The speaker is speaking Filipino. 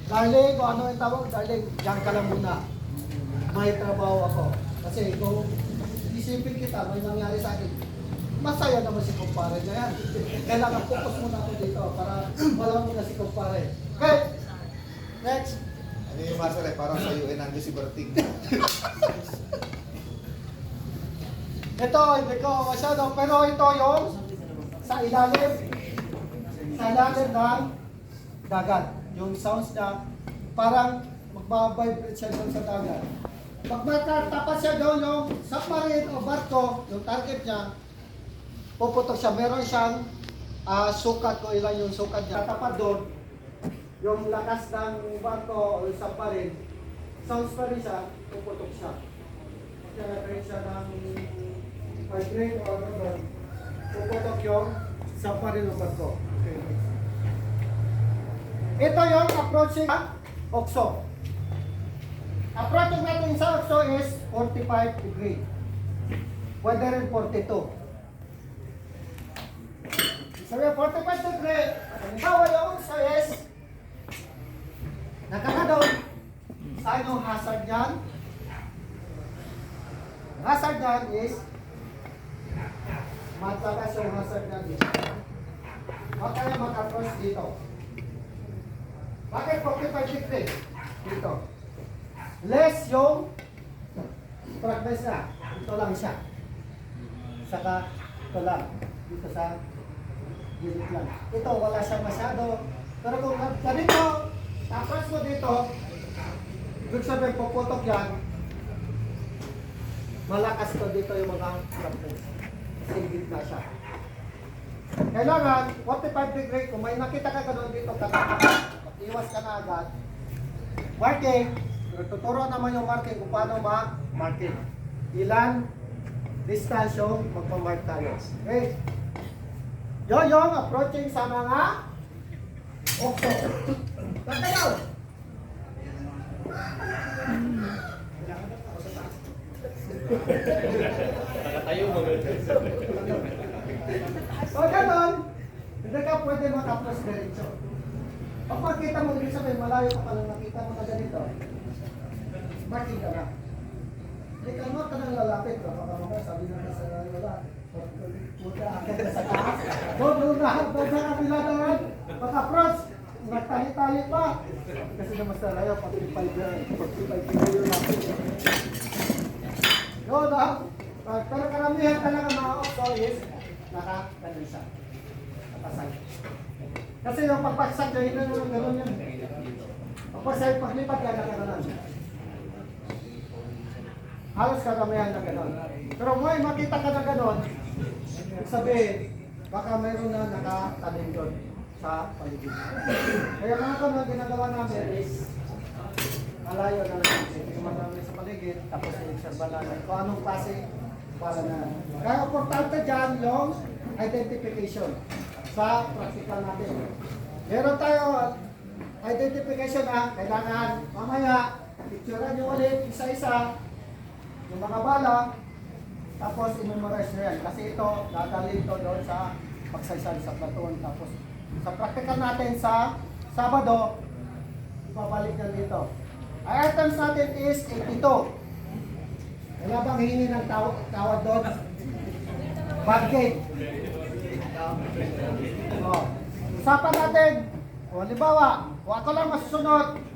Darling, kung ano yung tawag, darling, diyan ka lang muna. May trabaho ako. Kasi kung isipin kita, may nangyari sa akin, masaya naman si kumpare na yan. Kailangan focus muna ako dito para wala muna si kumpare. Okay, next. Ano yung masala parang sa UN nandiyo si Berting. Ito, hindi ko masyado, pero ito yung sa ilalim ng dagat. Yung sounds niya, parang magbabibrate siya doon sa dagat. Pag matatapat siya doon yung submarine o barko, yung target niya, puputok siya. Meron siyang sukat, kung ilan yung sukat niya. Tapat doon, yung lakas ng barko o submarine, sounds pa rin siya, puputok siya. Magkakaroon siya ng vibrate o ano doon, puputok yung submarine o barko. Okay. Ito yung approaching OXO. Approaching natin sa OXO is 45 degree. Pwede rin 42. So yung 45 degree, halimbawa yung OXO is nakakadaw. Saan yung hazard yan? Ang hazard yan is matakas yung hazard yan dito. Huwag kayo mag-approach dito. Bakit 45 degree? Dito. Less yung progress na. Ito lang siya. Saka ito lang. Dito sa gilid lang. Ito wala siya masyado. Pero kung ganito, tapos mo dito, ibig sabihin puputok yan, malakas to dito yung mga progress. Kasi gitna siya. Kailangan 45 degree, kung may nakita ka gano'n dito, iwas ka na agad. Marking, tuturo naman yung marking kung paano ma-marking. Ilan distance yung magpamark tayo. Okay? Yun yung approaching sa mga OXO. Tatayaw! Nakatayo mo. So gano'n, hindi ka pwede mag-approach diretso. Pag makita mo, ibig sabihin, malayo ka pala nakita mo na ganito. Marking ka na. Hindi ka mo ka nang lalapit. Baka mamaya sabi na sa lalapit. Puta, akit na sa taas. Doon na kabila naman. Pag-approach, nagtali-tali pa. Kasi naman sa layo, 45 degree natin. Yun ah. Pero karamihan talaga mga OXO is naka-ganun siya. Nakasay. Kasi yung pagpagsak nyo, hindi naman gano'n yan. Pagpagsak, paglipat ka na gano'n. Halos karamihan na gano'n. Pero may makita ka na gano'n, sabihin, baka mayroon na nakatanim doon sa paligid. Kaya mga kami, ginagawa namin is malayo na lang. Tingnan namin sa paligid, tapos i-observe namin kung anong klase para na. Kaya importante dyan yung identification sa practical natin. Meron tayo identification na kailangan mamaya picturean nyo ulit isa-isa yung mga bala tapos i-memorize nyo yan kasi ito dadalhin to doon sa pagsaysay sa platoon tapos sa practical natin sa Sabado ibabalik na dito. Ang items natin is 82. Wala bang hihingi ng tawad doon? Bargate. Usapan natin, o halimbawa, kung ako lang masusunod,